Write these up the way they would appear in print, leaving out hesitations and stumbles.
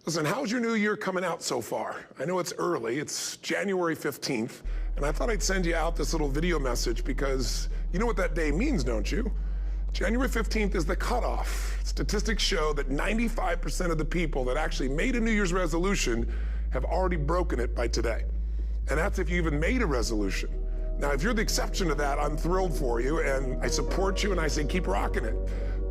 Listen, how's your new year coming out so far? I know it's early, it's January 15th, and I thought I'd send you out this little video message because you know what that day means, don't you? January 15th is the cutoff. Statistics show that 95% of the people that actually made a New Year's resolution have already broken it by today. And that's if you even made a resolution. Now, if you're the exception to that, I'm thrilled for you, and I support you, and I say keep rocking it.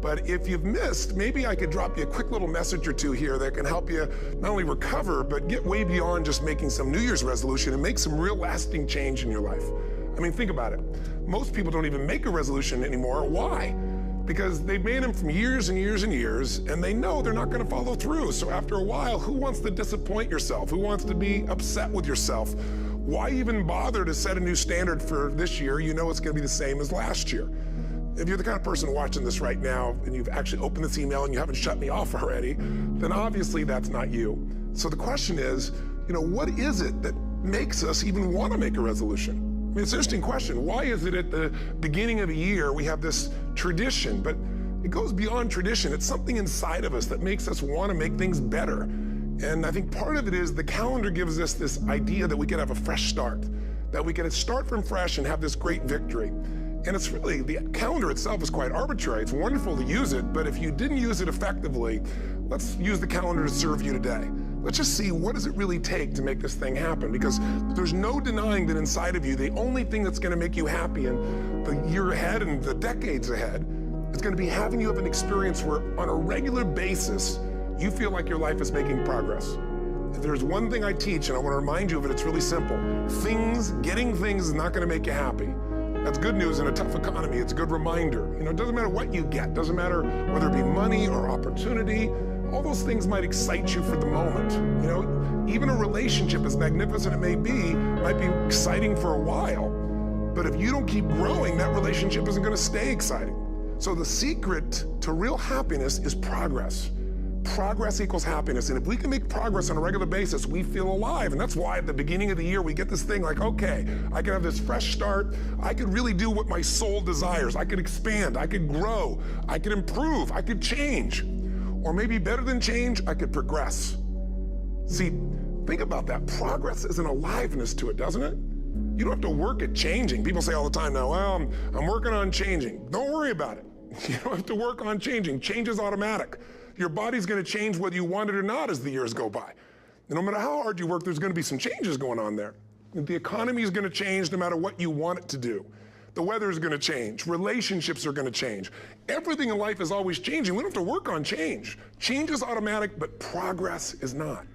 But if you've missed, maybe I could drop you a quick little message or two here that can help you not only recover, but get way beyond just making some New Year's resolution and make some real lasting change in your life. I mean, think about it. Most people don't even make a resolution anymore. Why? Because they've made them from years and years and years, and they know they're not going to follow through. So after a while, who wants to disappoint yourself? Who wants to be upset with yourself? Why even bother to set a new standard for this year? You know it's going to be the same as last year. If you're the kind of person watching this right now and you've actually opened this email and you haven't shut me off already, then obviously that's not you. So the question is, what is it that makes us even want to make a resolution? I mean, it's an interesting question. Why is it at the beginning of a year we have this tradition, but it goes beyond tradition. It's something inside of us that makes us want to make things better. And I think part of it is the calendar gives us this idea that we could have a fresh start, that we could start from fresh and have this great victory. And it's really, the calendar itself is quite arbitrary. It's wonderful to use it, but if you didn't use it effectively, let's use the calendar to serve you today. Let's just see, what does it really take to make this thing happen? Because there's no denying that inside of you, the only thing that's going to make you happy in the year ahead and the decades ahead is going to be having you have an experience where on a regular basis, you feel like your life is making progress. If there's one thing I teach, and I want to remind you of it, it's really simple. Getting things is not going to make you happy. That's good news in a tough economy. It's a good reminder. It doesn't matter what you get. Doesn't matter whether it be money or opportunity. All those things might excite you for the moment. Even a relationship, as magnificent it may be, might be exciting for a while. But if you don't keep growing, that relationship isn't going to stay exciting. So the secret to real happiness is progress. Progress equals happiness. And if we can make progress on a regular basis, we feel alive. And that's why at the beginning of the year, we get this thing like, okay, I can have this fresh start. I could really do what my soul desires. I could expand. I could grow. I could improve. I could change. Or maybe better than change, I could progress. See, think about that. Progress is an aliveness to it, doesn't it? You don't have to work at changing. People say all the time now, well, I'm working on changing. Don't worry about it. You don't have to work on changing. Change is automatic. Your body's going to change whether you want it or not as the years go by. And no matter how hard you work, there's going to be some changes going on there. The economy is going to change no matter what you want it to do. The weather is going to change. Relationships are going to change. Everything in life is always changing. We don't have to work on change. Change is automatic, but progress is not.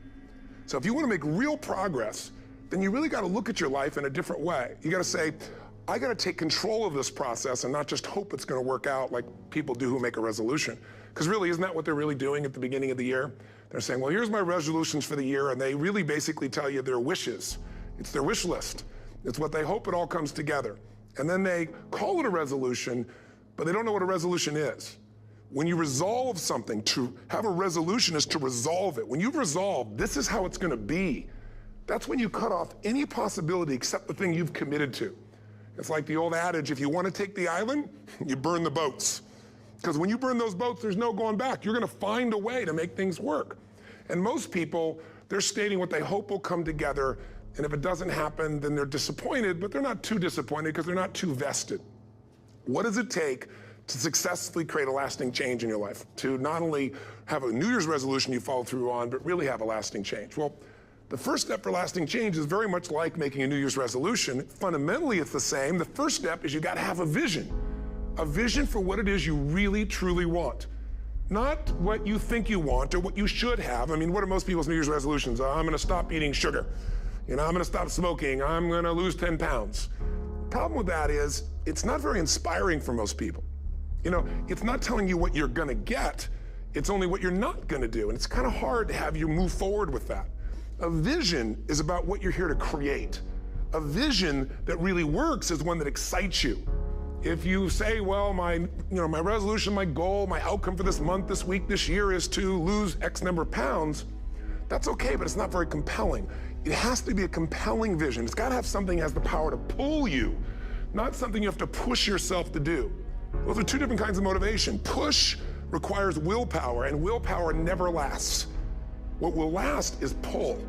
So if you want to make real progress, then you really got to look at your life in a different way. You got to say, I got to take control of this process and not just hope it's going to work out like people do who make a resolution. Because really, isn't that what they're really doing at the beginning of the year? They're saying, well, here's my resolutions for the year, and they really basically tell you their wishes. It's their wish list. It's what they hope it all comes together. And then they call it a resolution, but they don't know what a resolution is. When you resolve something, to have a resolution is to resolve it. When you've resolved, this is how it's going to be. That's when you cut off any possibility except the thing you've committed to. It's like the old adage, if you want to take the island, you burn the boats. Because when you burn those boats, there's no going back. You're going to find a way to make things work. And most people, they're stating what they hope will come together, and if it doesn't happen, then they're disappointed, but they're not too disappointed because they're not too vested. What does it take to successfully create a lasting change in your life? To not only have a New Year's resolution you follow through on, but really have a lasting change? Well, the first step for lasting change is very much like making a New Year's resolution. Fundamentally, it's the same. The first step is you got to have a vision for what it is you really, truly want. Not what you think you want or what you should have. I mean, what are most people's New Year's resolutions? I'm going to stop eating sugar. I'm going to stop smoking. I'm going to lose 10 pounds. The problem with that is it's not very inspiring for most people. It's not telling you what you're going to get. It's only what you're not going to do. And it's kind of hard to have you move forward with that. A vision is about what you're here to create. A vision that really works is one that excites you. If you say, well, my resolution, my goal, my outcome for this month, this week, this year is to lose X number of pounds, that's okay, but it's not very compelling. It has to be a compelling vision. It's got to have something that has the power to pull you, not something you have to push yourself to do. Those are two different kinds of motivation. Push requires willpower, and willpower never lasts. What will last is pull.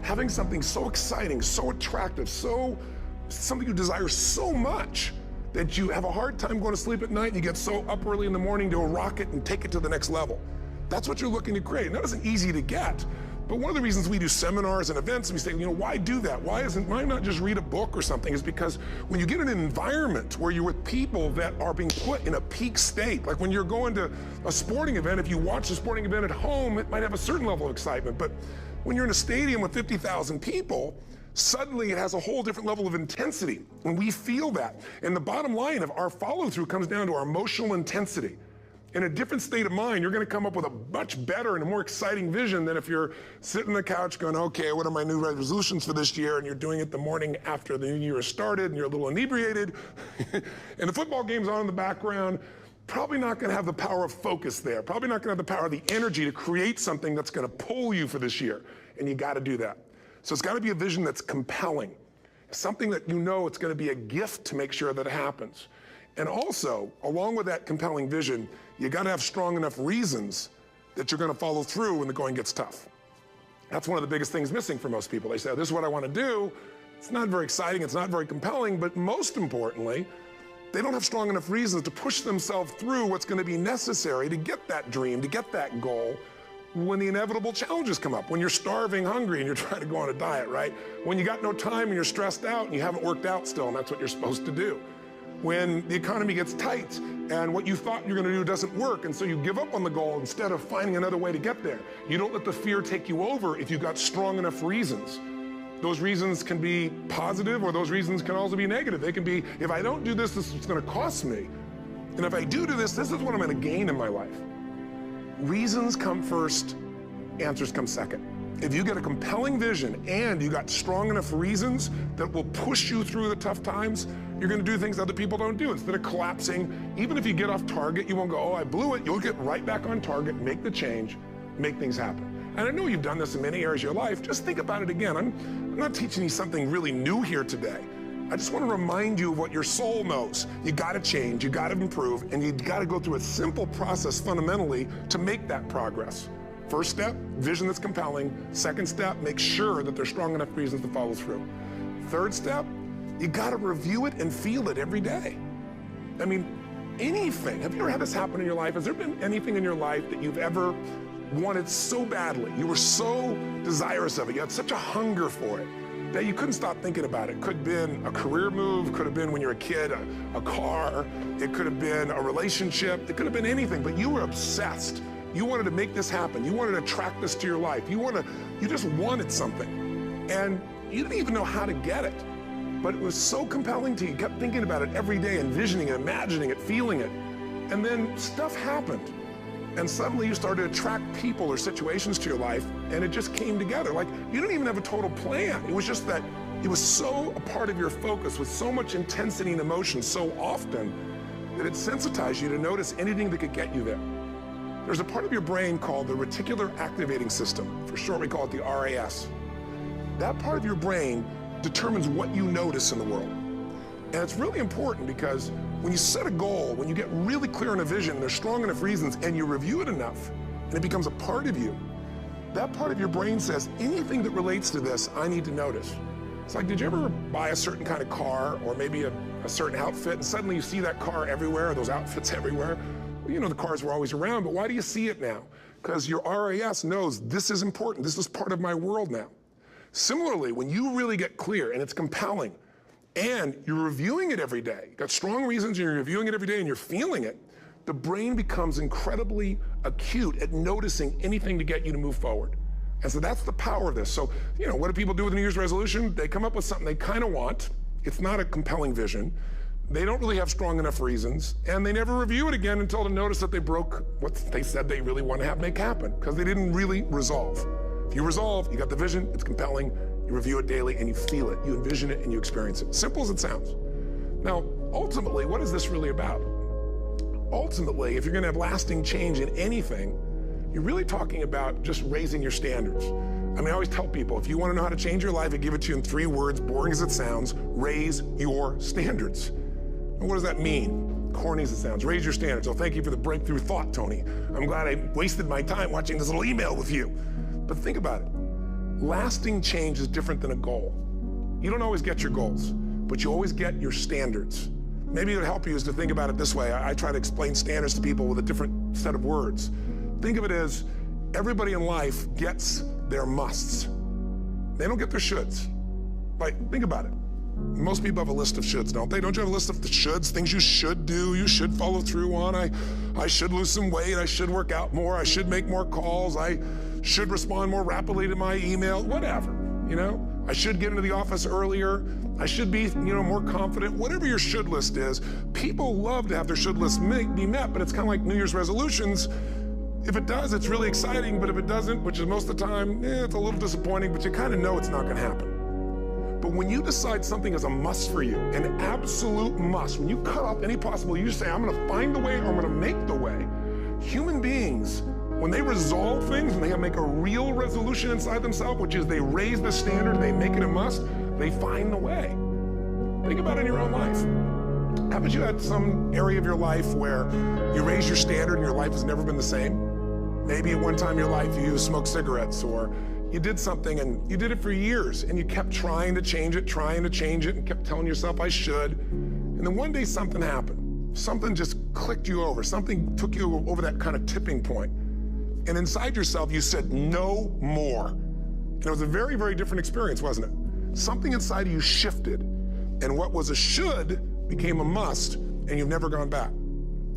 Having something so exciting, so attractive, something you desire so much that you have a hard time going to sleep at night and you get so up early in the morning to rock it and take it to the next level. That's what you're looking to create. And that isn't easy to get. But one of the reasons we do seminars and events, and we say, why do that? Why not just read a book or something? Is because when you get in an environment where you're with people that are being put in a peak state, like when you're going to a sporting event, if you watch a sporting event at home, it might have a certain level of excitement. But when you're in a stadium with 50,000 people, suddenly it has a whole different level of intensity. And we feel that. And the bottom line of our follow-through comes down to our emotional intensity. In a different state of mind, you're going to come up with a much better and a more exciting vision than if you're sitting on the couch going, okay, what are my new resolutions for this year? And you're doing it the morning after the new year has started and you're a little inebriated and the football game's on in the background. Probably not going to have the power of focus there. Probably not going to have the power of the energy to create something that's going to pull you for this year. And you got to do that. So it's got to be a vision that's compelling. Something that it's going to be a gift to make sure that it happens. And also, along with that compelling vision, you got to have strong enough reasons that you're going to follow through when the going gets tough. That's one of the biggest things missing for most people. They say, this is what I want to do. It's not very exciting. It's not very compelling. But most importantly, they don't have strong enough reasons to push themselves through what's going to be necessary to get that dream, to get that goal when the inevitable challenges come up. When you're starving, hungry, and you're trying to go on a diet, right? When you got no time and you're stressed out and you haven't worked out still, and that's what you're supposed to do. When the economy gets tight and what you thought you're going to do doesn't work, and so you give up on the goal instead of finding another way to get there. You don't let the fear take you over if you've got strong enough reasons. Those reasons can be positive, or those reasons can also be negative. They can be, if I don't do this, this is what's going to cost me. And if I do this, this is what I'm going to gain in my life. Reasons come first, answers come second. If you get a compelling vision and you got strong enough reasons that will push you through the tough times, you're going to do things other people don't do. Instead of collapsing, even if you get off target, you won't go, oh, I blew it. You'll get right back on target, make the change, make things happen. And I know you've done this in many areas of your life. Just think about it again. I'm not teaching you something really new here today. I just want to remind you of what your soul knows. You got to change, you got to improve, and you got to go through a simple process fundamentally to make that progress. First step, vision that's compelling. Second step, make sure that there's strong enough reasons to follow through. Third step, you got to review it and feel it every day. I mean, anything. Have you ever had this happen in your life? Has there been anything in your life that you've ever wanted so badly? You were so desirous of it. You had such a hunger for it that you couldn't stop thinking about it. Could have been a career move, could have been when you were a kid, a car, it could have been a relationship, it could have been anything, but you were obsessed. You wanted to make this happen. You wanted to attract this to your life. You just wanted something. And you didn't even know how to get it. But it was so compelling to you. You kept thinking about it every day, envisioning it, imagining it, feeling it. And then stuff happened. And suddenly you started to attract people or situations to your life, and it just came together. Like, you didn't even have a total plan. It was just that it was so a part of your focus with so much intensity and emotion so often that it sensitized you to notice anything that could get you there. There's a part of your brain called the reticular activating system. For short, we call it the RAS. That part of your brain determines what you notice in the world. And it's really important because when you set a goal, when you get really clear on a vision, there's strong enough reasons, and you review it enough, and it becomes a part of you, that part of your brain says, anything that relates to this, I need to notice. It's like, did you ever buy a certain kind of car or maybe a certain outfit, and suddenly you see that car everywhere, or those outfits everywhere? Well, you know, the cars were always around, but why do you see it now? Because your RAS knows this is important. This is part of my world now. Similarly, when you really get clear and it's compelling and you're reviewing it every day, you've got strong reasons, and you're reviewing it every day and you're feeling it, the brain becomes incredibly acute at noticing anything to get you to move forward. And so that's the power of this. So, you know, what do people do with a New Year's resolution? They come up with something they kind of want. It's not a compelling vision. They don't really have strong enough reasons, and they never review it again until to notice that they broke what they said they really want to make happen, because they didn't really resolve. If you resolve, you got the vision, it's compelling, you review it daily, and you feel it, you envision it, and you experience it. Simple as it sounds. Now, ultimately, what is this really about? Ultimately, if you're going to have lasting change in anything, you're really talking about just raising your standards. I mean, I always tell people, if you want to know how to change your life, I give it to you in 3 words, boring as it sounds: raise your standards. And what does that mean? Corny as it sounds. Raise your standards. Oh, thank you for the breakthrough thought, Tony. I'm glad I wasted my time watching this little email with you. But think about it. Lasting change is different than a goal. You don't always get your goals, but you always get your standards. Maybe it would help you is to think about it this way. I try to explain standards to people with a different set of words. Think of it as everybody in life gets their musts. They don't get their shoulds. Like, think about it. Most people have a list of shoulds, don't they? Don't you have a list of the shoulds, things you should do, you should follow through on? I should lose some weight, I should work out more, I should make more calls, I should respond more rapidly to my email, whatever, you know? I should get into the office earlier, I should be, more confident. Whatever your should list is, people love to have their should list be met, but it's kind of like New Year's resolutions. If it does, it's really exciting, but if it doesn't, which is most of the time, it's a little disappointing, but you kind of know it's not gonna happen. But when you decide something is a must for you, an absolute must, when you cut off any possible, you say, I'm gonna find the way, or I'm gonna make the way. Human beings, when they resolve things, and they make a real resolution inside themselves, which is they raise the standard, they make it a must, they find the way. Think about it in your own life. Haven't you had some area of your life where you raise your standard and your life has never been the same? Maybe at one time in your life you smoked cigarettes, or you did something and you did it for years and you kept trying to change it, and kept telling yourself, I should. And then one day something happened. Something just clicked you over. Something took you over that kind of tipping point. And inside yourself, you said, no more. And it was a very, very different experience, wasn't it? Something inside of you shifted. And what was a should became a must, and you've never gone back.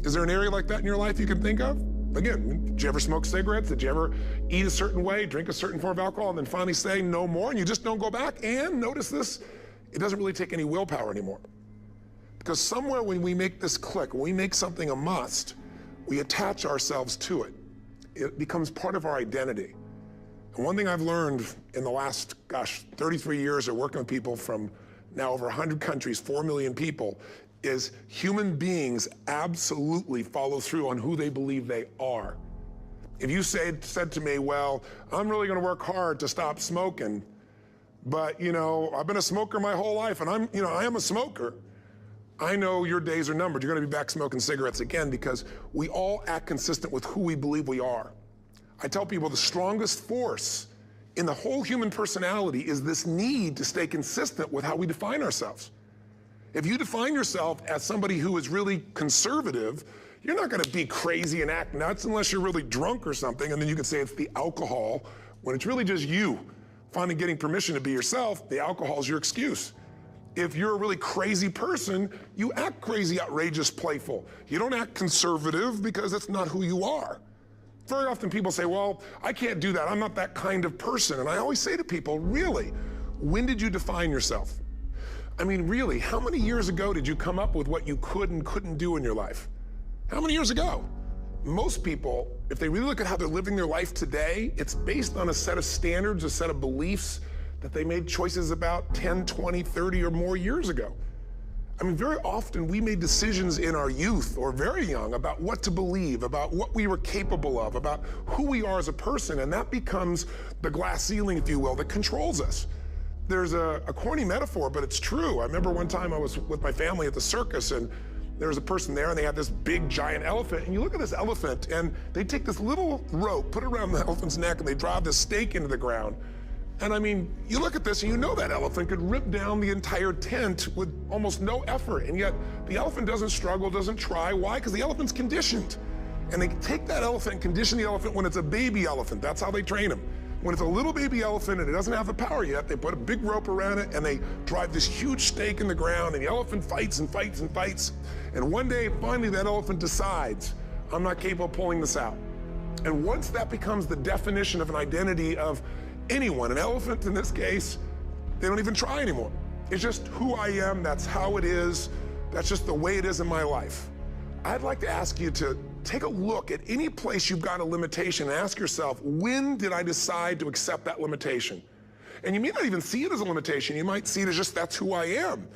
Is there an area like that in your life you can think of? Again, did you ever smoke cigarettes? Did you ever eat a certain way, drink a certain form of alcohol, and then finally say no more, and you just don't go back? And notice this, it doesn't really take any willpower anymore. Because somewhere when we make this click, when we make something a must, we attach ourselves to it. It becomes part of our identity. And one thing I've learned in the last, 33 years of working with people from now over 100 countries, 4 million people, is human beings absolutely follow through on who they believe they are. If you said to me, well, I'm really gonna work hard to stop smoking, but I've been a smoker my whole life and I am a smoker. I know your days are numbered. You're gonna be back smoking cigarettes again, because we all act consistent with who we believe we are. I tell people the strongest force in the whole human personality is this need to stay consistent with how we define ourselves. If you define yourself as somebody who is really conservative, you're not gonna be crazy and act nuts unless you're really drunk or something, and then you can say it's the alcohol, when it's really just you finally getting permission to be yourself. The alcohol is your excuse. If you're a really crazy person, you act crazy, outrageous, playful. You don't act conservative because that's not who you are. Very often people say, well, I can't do that. I'm not that kind of person. And I always say to people, really, when did you define yourself? I mean, really, how many years ago did you come up with what you could and couldn't do in your life? How many years ago? Most people, if they really look at how they're living their life today, it's based on a set of standards, a set of beliefs that they made choices about 10, 20, 30 or more years ago. I mean, very often we made decisions in our youth or very young about what to believe, about what we were capable of, about who we are as a person, and that becomes the glass ceiling, if you will, that controls us. There's a corny metaphor, but it's true. I remember one time I was with my family at the circus, and there was a person there, and they had this big, giant elephant, and you look at this elephant, and they take this little rope, put it around the elephant's neck, and they drive this stake into the ground. And I mean, you look at this and you know that elephant could rip down the entire tent with almost no effort. And yet the elephant doesn't struggle, doesn't try. Why? Because the elephant's conditioned. And they take that elephant and condition the elephant when it's a baby elephant. That's how they train them. When it's a little baby elephant and it doesn't have the power yet, they put a big rope around it and they drive this huge stake in the ground, and the elephant fights and fights and fights. And one day, finally, that elephant decides, I'm not capable of pulling this out. And once that becomes the definition of an identity of anyone, an elephant in this case, they don't even try anymore. It's just who I am, that's how it is, that's just the way it is in my life. I'd like to ask you to take a look at any place you've got a limitation and ask yourself, when did I decide to accept that limitation? And you may not even see it as a limitation, you might see it as just that's who I am.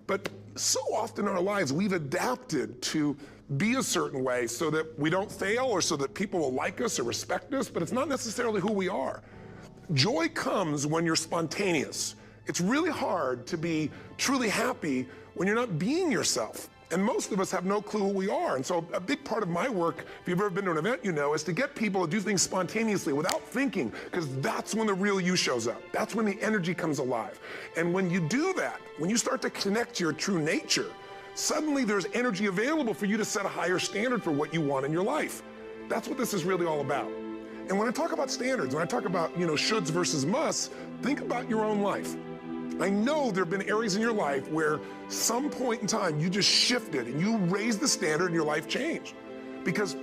But so often in our lives, we've adapted to be a certain way so that we don't fail or so that people will like us or respect us, but it's not necessarily who we are. Joy comes when you're spontaneous. It's really hard to be truly happy when you're not being yourself. And most of us have no clue who we are. And so a big part of my work, if you've ever been to an event, you know, is to get people to do things spontaneously without thinking, because that's when the real you shows up. That's when the energy comes alive. And when you do that, when you start to connect to your true nature, suddenly there's energy available for you to set a higher standard for what you want in your life. That's what this is really all about. And when I talk about standards, when I talk about, shoulds versus musts, think about your own life. I know there have been areas in your life where some point in time you just shifted and you raised the standard and your life changed. Because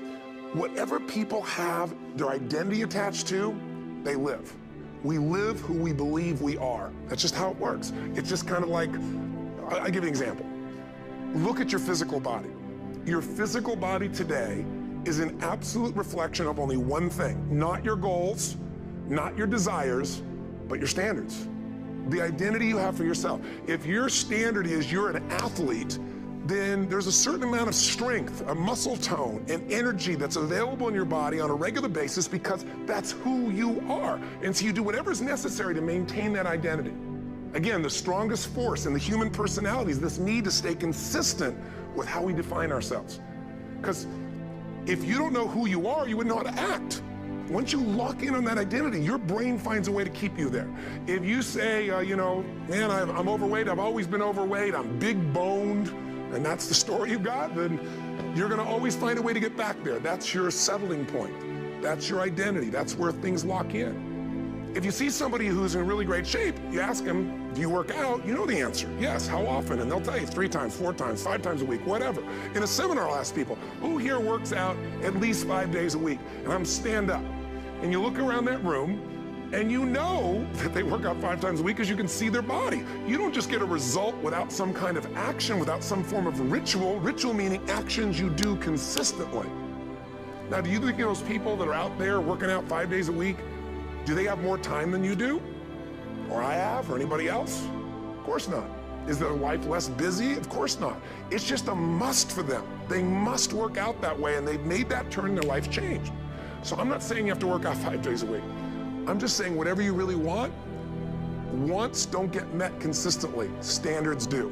whatever people have their identity attached to, they live. We live who we believe we are. That's just how it works. It's just kind of like, I'll give you an example. Look at your physical body. Your physical body today is an absolute reflection of only one thing, not your goals, not your desires, but your standards. The identity you have for yourself. If your standard is you're an athlete, then there's a certain amount of strength, a muscle tone, and energy that's available in your body on a regular basis because that's who you are. And so you do whatever is necessary to maintain that identity. Again, the strongest force in the human personality is this need to stay consistent with how we define ourselves. Because if you don't know who you are, you wouldn't know how to act. Once you lock in on that identity, your brain finds a way to keep you there. If you say, man, I'm overweight, I've always been overweight, I'm big boned, and that's the story you got, then you're gonna always find a way to get back there. That's your settling point. That's your identity. That's where things lock in. If you see somebody who's in really great shape, you ask them, do you work out? You know the answer. Yes, how often? And they'll tell you 3 times, 4 times, 5 times a week, whatever. In a seminar, I'll ask people, who here works out at least 5 days a week? And I'm stand up. And you look around that room, and you know that they work out 5 times a week because you can see their body. You don't just get a result without some kind of action, without some form of ritual. Ritual meaning actions you do consistently. Now, do you think those people that are out there working out 5 days a week, do they have more time than you do? Or I have, or anybody else? Of course not. Is their life less busy? Of course not. It's just a must for them. They must work out that way, and they've made that turn, their life changed. So I'm not saying you have to work out 5 days a week. I'm just saying whatever you really want, wants don't get met consistently. Standards do.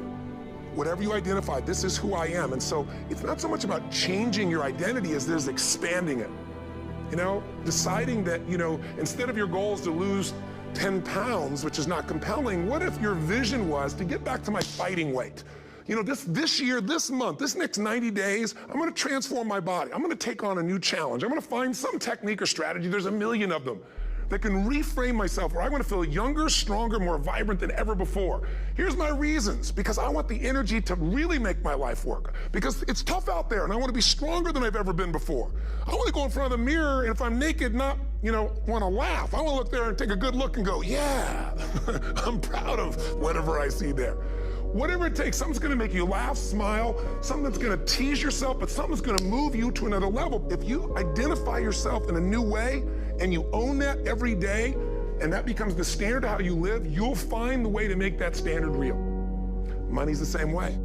Whatever you identify, this is who I am. And so it's not so much about changing your identity as there's expanding it. Deciding that, instead of your goal is to lose 10 pounds, which is not compelling, what if your vision was to get back to my fighting weight? This year, this month, this next 90 days, I'm gonna transform my body. I'm gonna take on a new challenge. I'm gonna find some technique or strategy, there's a million of them, that can reframe myself where I wanna feel younger, stronger, more vibrant than ever before. Here's my reasons, because I want the energy to really make my life work. Because it's tough out there, and I wanna be stronger than I've ever been before. I wanna go in front of the mirror, and if I'm naked, not, wanna laugh. I wanna look there and take a good look and go, yeah, I'm proud of whatever I see there. Whatever it takes, something's gonna make you laugh, smile, something that's gonna tease yourself, but something's gonna move you to another level. If you identify yourself in a new way and you own that every day, and that becomes the standard of how you live, you'll find the way to make that standard real. Money's the same way.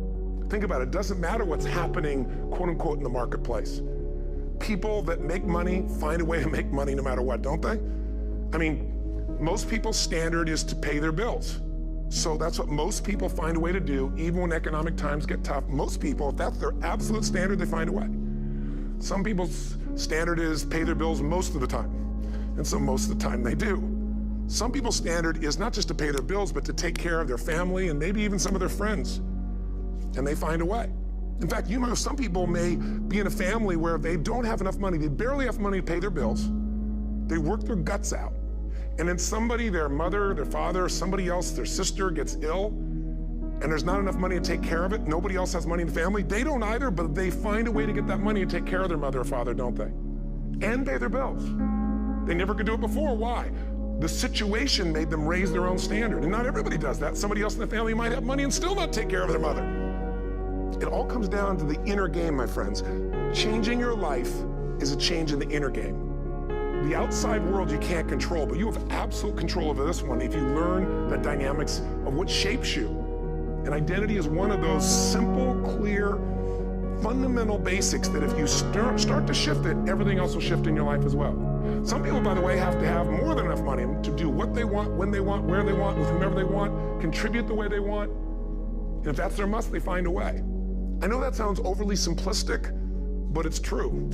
Think about it, it doesn't matter what's happening, quote unquote, in the marketplace. People that make money find a way to make money no matter what, don't they? I mean, most people's standard is to pay their bills. So that's what most people find a way to do, even when economic times get tough. Most people, if that's their absolute standard, they find a way. Some people's standard is pay their bills most of the time. And so most of the time they do. Some people's standard is not just to pay their bills, but to take care of their family and maybe even some of their friends. And they find a way. In fact, some people may be in a family where they don't have enough money, they barely have money to pay their bills. They work their guts out. And then somebody, their mother, their father, somebody else, their sister gets ill, and there's not enough money to take care of it. Nobody else has money in the family. They don't either, but they find a way to get that money to take care of their mother or father, don't they? And pay their bills. They never could do it before. Why? The situation made them raise their own standard. And not everybody does that. Somebody else in the family might have money and still not take care of their mother. It all comes down to the inner game, my friends. Changing your life is a change in the inner game. The outside world you can't control, but you have absolute control over this one if you learn the dynamics of what shapes you. And identity is one of those simple, clear, fundamental basics that if you start to shift it, everything else will shift in your life as well. Some people, by the way, have to have more than enough money to do what they want, when they want, where they want, with whomever they want, contribute the way they want. And if that's their must, they find a way. I know that sounds overly simplistic, but it's true.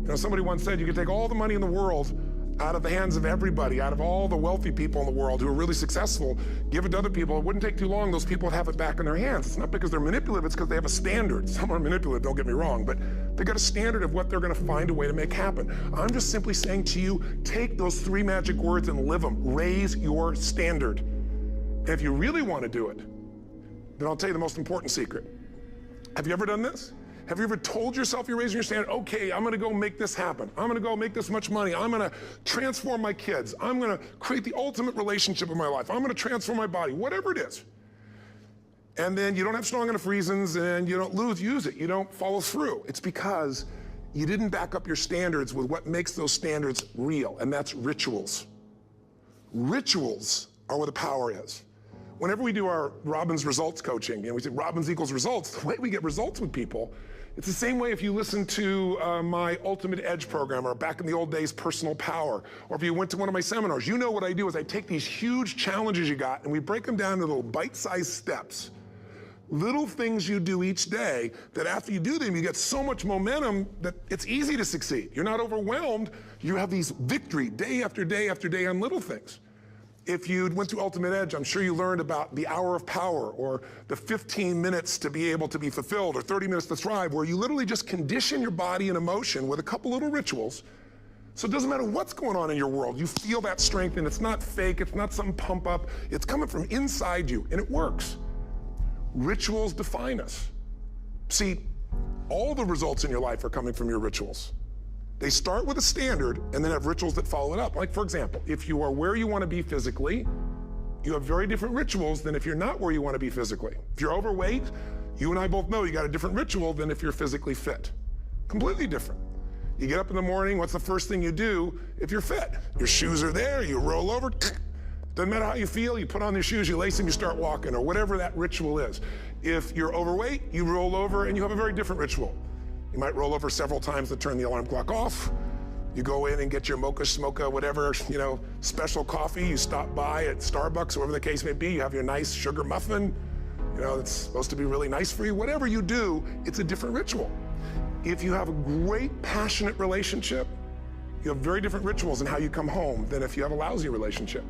You know, somebody once said you could take all the money in the world out of the hands of everybody, out of all the wealthy people in the world who are really successful, give it to other people. It wouldn't take too long, those people would have it back in their hands. It's not because they're manipulative, it's because they have a standard. Some are manipulative, don't get me wrong, but they got a standard of what they're gonna find a way to make happen. I'm just simply saying to you, take those 3 magic words and live them. Raise your standard. And if you really want to do it, then I'll tell you the most important secret. Have you ever done this? Have you ever told yourself you're raising your standard? Okay, I'm gonna go make this happen. I'm gonna go make this much money. I'm gonna transform my kids. I'm gonna create the ultimate relationship in my life. I'm gonna transform my body, whatever it is. And then you don't have strong enough reasons and you don't use it. You don't follow through. It's because you didn't back up your standards with what makes those standards real, and that's rituals. Rituals are where the power is. Whenever we do our Robbins results coaching, and we say Robbins equals results, the way we get results with people, it's the same way if you listen to my Ultimate Edge program, or back in the old days, Personal Power, or if you went to one of my seminars. You know what I do is I take these huge challenges you got and we break them down into little bite-sized steps. Little things you do each day that after you do them, you get so much momentum that it's easy to succeed. You're not overwhelmed. You have these victory day after day after day on little things. If you went through Ultimate Edge, I'm sure you learned about the hour of power, or the 15 minutes to be able to be fulfilled, or 30 minutes to thrive, where you literally just condition your body and emotion with a couple little rituals. So it doesn't matter what's going on in your world, you feel that strength, and it's not fake, it's not some pump up, it's coming from inside you, and it works. Rituals define us. See, all the results in your life are coming from your rituals. They start with a standard and then have rituals that follow it up. Like, for example, if you are where you want to be physically, you have very different rituals than if you're not where you want to be physically. If you're overweight, you and I both know you got a different ritual than if you're physically fit. Completely different. You get up in the morning, what's the first thing you do if you're fit? Your shoes are there, you roll over, doesn't matter how you feel, you put on your shoes, you lace them, you start walking, or whatever that ritual is. If you're overweight, you roll over and you have a very different ritual. You might roll over several times to turn the alarm clock off. You go in and get your mocha, smocha, whatever, special coffee. You stop by at Starbucks, whatever the case may be. You have your nice sugar muffin. It's supposed to be really nice for you. Whatever you do, it's a different ritual. If you have a great, passionate relationship, you have very different rituals in how you come home than if you have a lousy relationship.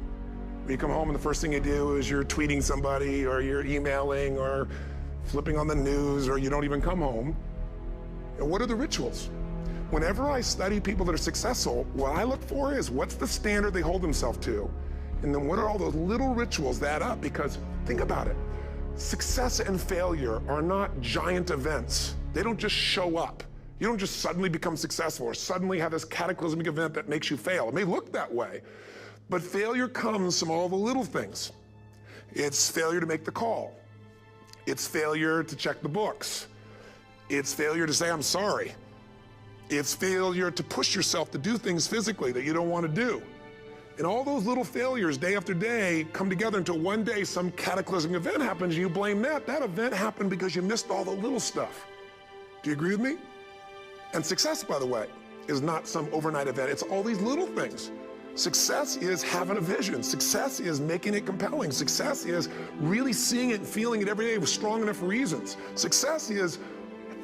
When you come home and the first thing you do is you're tweeting somebody, or you're emailing, or flipping on the news, or you don't even come home. And what are the rituals? Whenever I study people that are successful, what I look for is what's the standard they hold themselves to? And then what are all those little rituals that add up? Because think about it. Success and failure are not giant events. They don't just show up. You don't just suddenly become successful or suddenly have this cataclysmic event that makes you fail. It may look that way, but failure comes from all the little things. It's failure to make the call. It's failure to check the books. It's failure to say, I'm sorry. It's failure to push yourself to do things physically that you don't want to do. And all those little failures day after day come together until one day some cataclysmic event happens and you blame that. That event happened because you missed all the little stuff. Do you agree with me? And success, by the way, is not some overnight event. It's all these little things. Success is having a vision. Success is making it compelling. Success is really seeing it and feeling it every day with strong enough reasons. Success is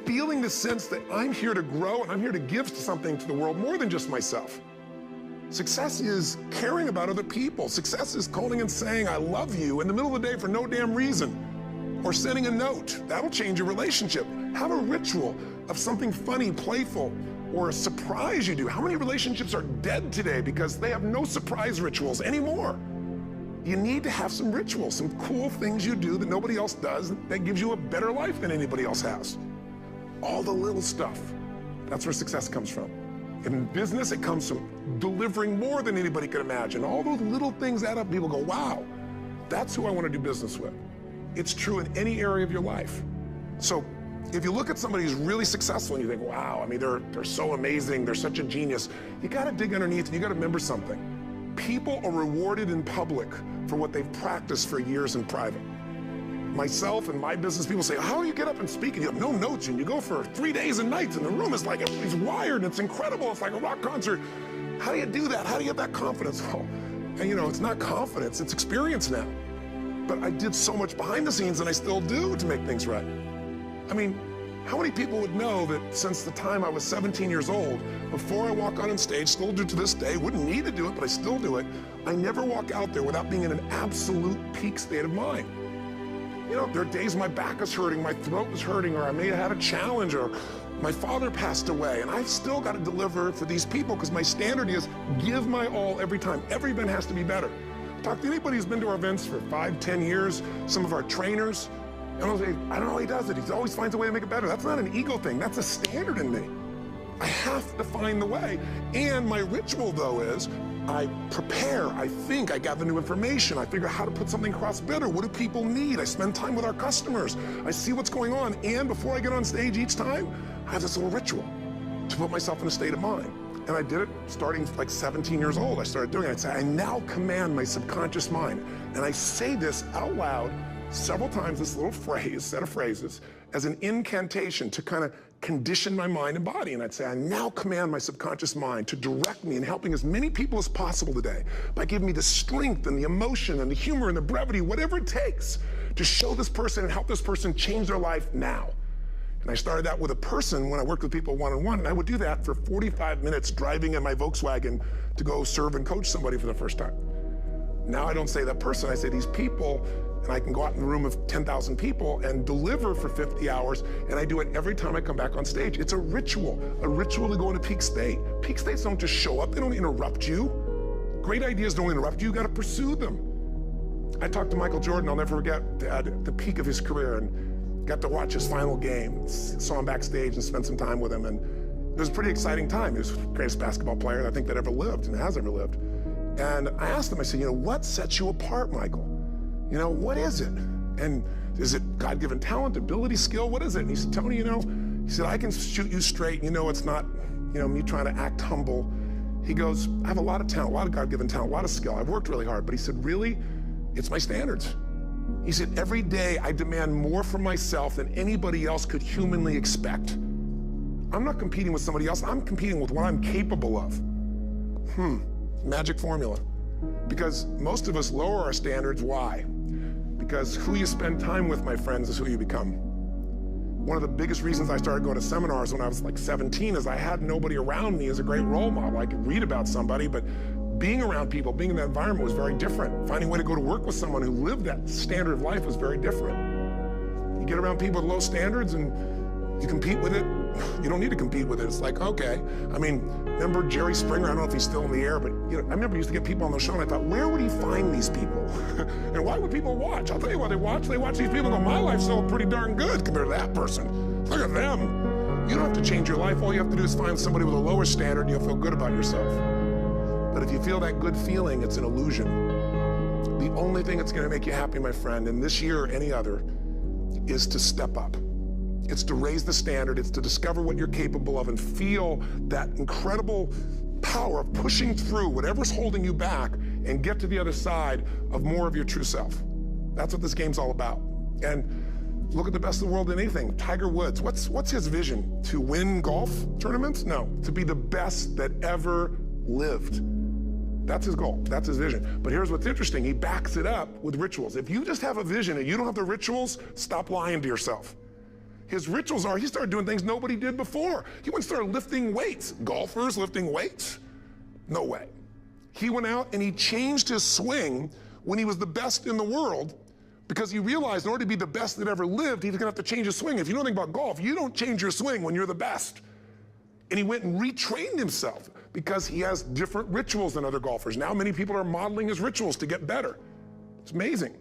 feeling the sense that I'm here to grow and I'm here to give something to the world more than just myself. Success is caring about other people. Success is calling and saying, I love you in the middle of the day for no damn reason. Or sending a note. That'll change your relationship. Have a ritual of something funny, playful, or a surprise you do. How many relationships are dead today because they have no surprise rituals anymore? You need to have some rituals, some cool things you do that nobody else does that gives you a better life than anybody else has. All the little stuff, that's where success comes from. In business, it comes from delivering more than anybody could imagine. All those little things add up, people go, wow, that's who I want to do business with. It's true in any area of your life. So if you look at somebody who's really successful and you think, wow, I mean, they're so amazing, they're such a genius, you gotta dig underneath and you gotta remember something. People are rewarded in public for what they've practiced for years in private. Myself and my business people say, how do you get up and speak? And you have no notes and you go for 3 days and nights and the room is like, everybody's wired and it's incredible. It's like a rock concert. How do you do that? How do you get that confidence? Well, and it's not confidence, it's experience now. But I did so much behind the scenes and I still do to make things right. I mean, How many people would know that since the time I was 17 years old, before I walk on stage, still do to this day, wouldn't need to do it, but I still do it, I never walk out there without being in an absolute peak state of mind. You know, there are days my back is hurting, my throat is hurting, or I may have had a challenge, or my father passed away, and I've still got to deliver for these people because my standard is give my all every time. Every event has to be better. Talk to anybody who's been to our events for 5, 10 years, some of our trainers, and I'll say, I don't know how he does it. He always finds a way to make it better. That's not an ego thing. That's a standard in me. I have to find the way. And my ritual, though, is I prepare, I think, I gather new information, I figure out how to put something across better. What do people need? I spend time with our customers. I see what's going on. And before I get on stage each time, I have this little ritual to put myself in a state of mind. And I did it starting like 17 years old. I started doing it. I'd say, I now command my subconscious mind. And I say this out loud several times, this little phrase, set of phrases, as an incantation to kind of condition my mind and body. And I'd say, I now command my subconscious mind to direct me in helping as many people as possible today by giving me the strength and the emotion and the humor and the brevity, whatever it takes to show this person and help this person change their life now. And I started that with a person when I worked with people one-on-one, and I would do that for 45 minutes driving in my Volkswagen to go serve and coach somebody for the first time. Now I don't say that person, I say these people, and I can go out in a room of 10,000 people and deliver for 50 hours, and I do it every time I come back on stage. It's a ritual to go into peak state. Peak states don't just show up, they don't interrupt you. Great ideas don't interrupt you, you gotta pursue them. I talked to Michael Jordan, I'll never forget, at the peak of his career, and got to watch his final game, saw him backstage and spent some time with him, and it was a pretty exciting time. He was the greatest basketball player I think that ever lived and has ever lived. And I asked him, I said, you know, what sets you apart, Michael? You know, what is it? And is it God-given talent, ability, skill? What is it? And he said, Tony, you know, he said, I can shoot you straight. You know, it's not, you know, me trying to act humble. He goes, I have a lot of talent, a lot of God-given talent, a lot of skill. I've worked really hard. But he said, really, it's my standards. He said, every day I demand more from myself than anybody else could humanly expect. I'm not competing with somebody else. I'm competing with what I'm capable of. Magic formula. Because most of us lower our standards. Why? Because who you spend time with, my friends, is who you become. One of the biggest reasons I started going to seminars when I was like 17 is I had nobody around me as a great role model. I could read about somebody, but being around people, being in that environment was very different. Finding a way to go to work with someone who lived that standard of life was very different. You get around people with low standards and you compete with it. You don't need to compete with it. It's like, okay. I mean, remember Jerry Springer? I don't know if he's still in the air, but you know, I remember he used to get people on the show, and I thought, where would he find these people? And why would people watch? I'll tell you why they watch. They watch these people and go, my life's still pretty darn good compared to that person. Look at them. You don't have to change your life. All you have to do is find somebody with a lower standard, and you'll feel good about yourself. But if you feel that good feeling, it's an illusion. The only thing that's going to make you happy, my friend, and this year or any other, is to step up. It's to raise the standard. It's to discover what you're capable of and feel that incredible power of pushing through whatever's holding you back and get to the other side of more of your true self. That's what this game's all about. And look at the best of the world in anything. Tiger Woods, what's his vision? To win golf tournaments? No, to be the best that ever lived. That's his goal, that's his vision. But here's what's interesting, he backs it up with rituals. If you just have a vision and you don't have the rituals, stop lying to yourself. His rituals are, he started doing things nobody did before. He went and started lifting weights. Golfers lifting weights? No way. He went out and he changed his swing when he was the best in the world because he realized in order to be the best that ever lived, he was gonna have to change his swing. If you know anything about golf, you don't change your swing when you're the best. And he went and retrained himself because he has different rituals than other golfers. Now many people are modeling his rituals to get better. It's amazing.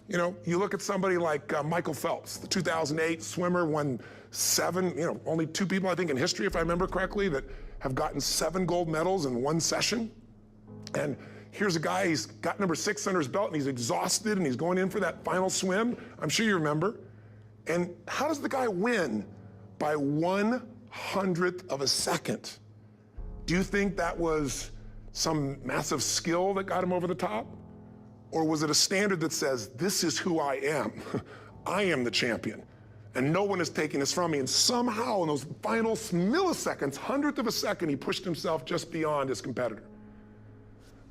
You know, you look at somebody like Michael Phelps, the 2008 swimmer, won 7, you know, only 2 people, I think, in history, if I remember correctly, that have gotten 7 gold medals in one session. And here's a guy, he's got number 6 under his belt, and he's exhausted, and he's going in for that final swim. I'm sure you remember. And how does the guy win? By 1/100th of a second. Do you think that was some massive skill that got him over the top? Or was it a standard that says, this is who I am? I am the champion, and no one is taking this from me. And somehow in those final milliseconds, 1/100th of a second, he pushed himself just beyond his competitor.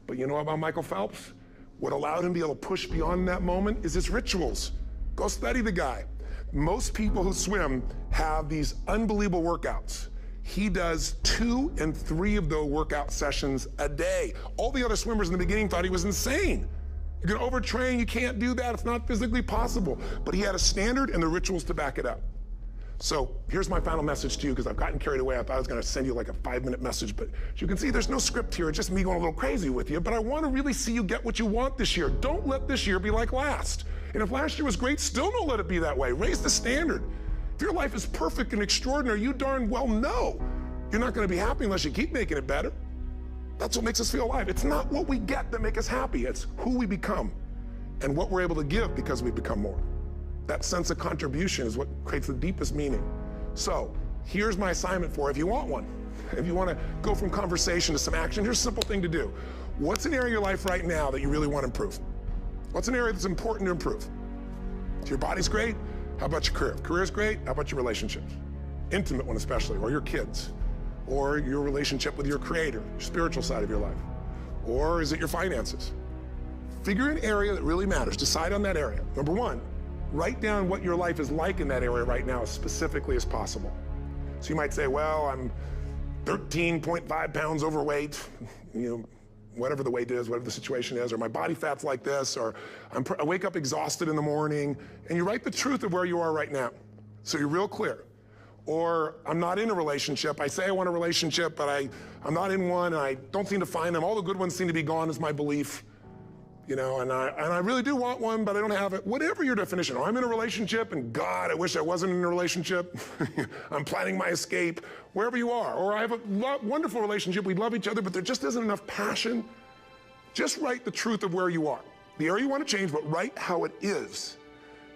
But you know about Michael Phelps? What allowed him to be able to push beyond that moment is his rituals. Go study the guy. Most people who swim have these unbelievable workouts. He does 2 and 3 of those workout sessions a day. All the other swimmers in the beginning thought he was insane. You're gonna overtrain, you can't do that, it's not physically possible. But he had a standard and the rituals to back it up. So here's my final message to you, because I've gotten carried away. I thought I was gonna send you like a 5-minute message, but as you can see, there's no script here. It's just me going a little crazy with you, but I wanna really see you get what you want this year. Don't let this year be like last. And if last year was great, still don't let it be that way. Raise the standard. If your life is perfect and extraordinary, you darn well know you're not gonna be happy unless you keep making it better. That's what makes us feel alive. It's not what we get that makes us happy, it's who we become and what we're able to give because we become more. That sense of contribution is what creates the deepest meaning. So here's my assignment for you if you want one. If you want to go from conversation to some action, here's a simple thing to do. What's an area of your life right now that you really want to improve? What's an area that's important to improve? If your body's great, how about your career? If career's great, how about your relationships? Intimate one especially, or your kids, or your relationship with your creator, your spiritual side of your life. Or is it your finances? Figure an area that really matters. Decide on that area. Number 1, write down what your life is like in that area right now as specifically as possible. So you might say, well, I'm 13.5 pounds overweight, whatever the weight is, whatever the situation is, or my body fat's like this, or I wake up exhausted in the morning, and you write the truth of where you are right now. So you're real clear. Or I'm not in a relationship. I say I want a relationship, but I'm not in one, and I don't seem to find them. All the good ones seem to be gone is my belief. And I really do want one, but I don't have it. Whatever your definition, or I'm in a relationship, and God, I wish I wasn't in a relationship. I'm planning my escape, wherever you are. Or I have a wonderful relationship, we love each other, but there just isn't enough passion. Just write the truth of where you are. The area you want to change, but write how it is.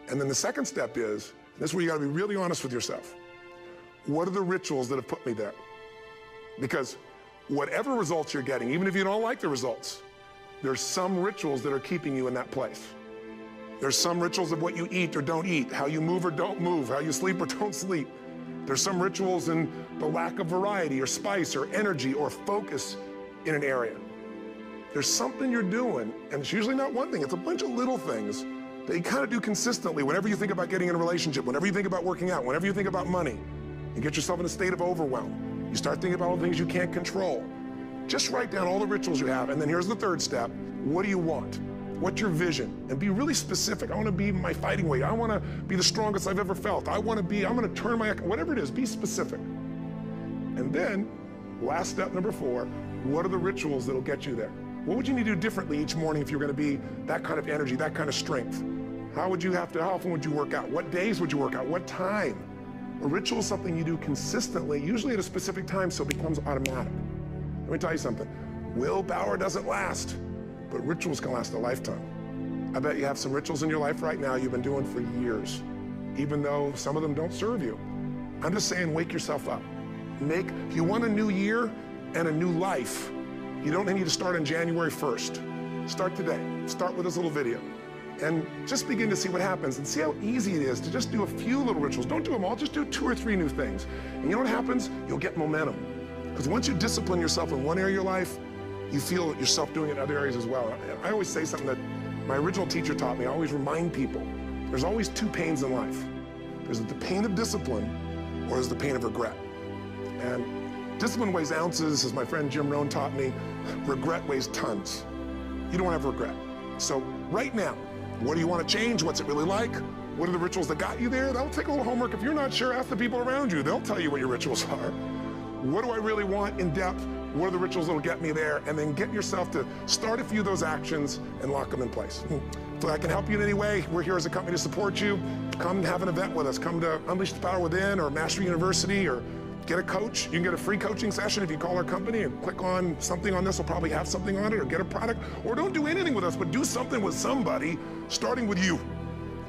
And then the second step is, this is where you gotta be really honest with yourself. What are the rituals that have put me there? Because whatever results you're getting, even if you don't like the results, there's some rituals that are keeping you in that place. There's some rituals of what you eat or don't eat, how you move or don't move, how you sleep or don't sleep. There's some rituals in the lack of variety or spice or energy or focus in an area. There's something you're doing, and it's usually not one thing, it's a bunch of little things that you kind of do consistently whenever you think about getting in a relationship, whenever you think about working out, whenever you think about money. You get yourself in a state of overwhelm. You start thinking about all the things you can't control. Just write down all the rituals you have, and then here's the third step. What do you want? What's your vision? And be really specific. I want to be my fighting weight. I want to be the strongest I've ever felt. I'm going to turn my, whatever it is, be specific. And then, last step number 4, what are the rituals that'll get you there? What would you need to do differently each morning if you're going to be that kind of energy, that kind of strength? How often would you work out? What days would you work out? What time? A ritual is something you do consistently, usually at a specific time, so it becomes automatic. Let me tell you something. Willpower doesn't last, but rituals can last a lifetime. I bet you have some rituals in your life right now you've been doing for years, even though some of them don't serve you. I'm just saying, wake yourself up. If you want a new year and a new life, you don't need to start on January 1st. Start today. Start with this little video. And just begin to see what happens and see how easy it is to just do a few little rituals. Don't do them all, just do 2 or 3 new things. And you know what happens? You'll get momentum. Because once you discipline yourself in one area of your life, you feel yourself doing it in other areas as well. I always say something that my original teacher taught me. I always remind people, there's always 2 pains in life. There's the pain of discipline, or there's the pain of regret. And discipline weighs ounces, as my friend Jim Rohn taught me. Regret weighs tons. You don't have regret. So right now, what do you want to change? What's it really like? What are the rituals that got you there? That'll take a little homework. If you're not sure, ask the people around you. They'll tell you what your rituals are. What do I really want in depth? What are the rituals that'll get me there? And then get yourself to start a few of those actions and lock them in place. If I can help you in any way, we're here as a company to support you. Come have an event with us. Come to Unleash the Power Within or Mastery University, or get a coach. You can get a free coaching session if you call our company and click on something on this. Will probably have something on it, or get a product. Or don't do anything with us, but do something with somebody, starting with you.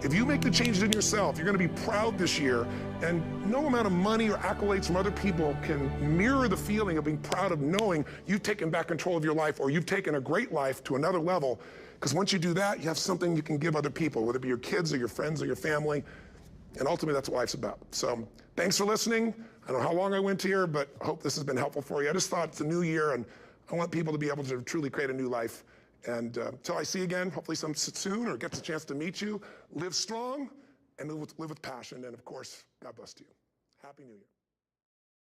If you make the changes in yourself, you're going to be proud this year, and no amount of money or accolades from other people can mirror the feeling of being proud of knowing you've taken back control of your life, or you've taken a great life to another level. Because once you do that, you have something you can give other people, whether it be your kids or your friends or your family. And ultimately, that's what life's about. So thanks for listening. I don't know how long I went here, but I hope this has been helpful for you. I just thought it's a new year, and I want people to be able to truly create a new life. And until I see you again, hopefully soon, or gets a chance to meet you, live strong and live with passion. And of course, God bless to you. Happy New Year.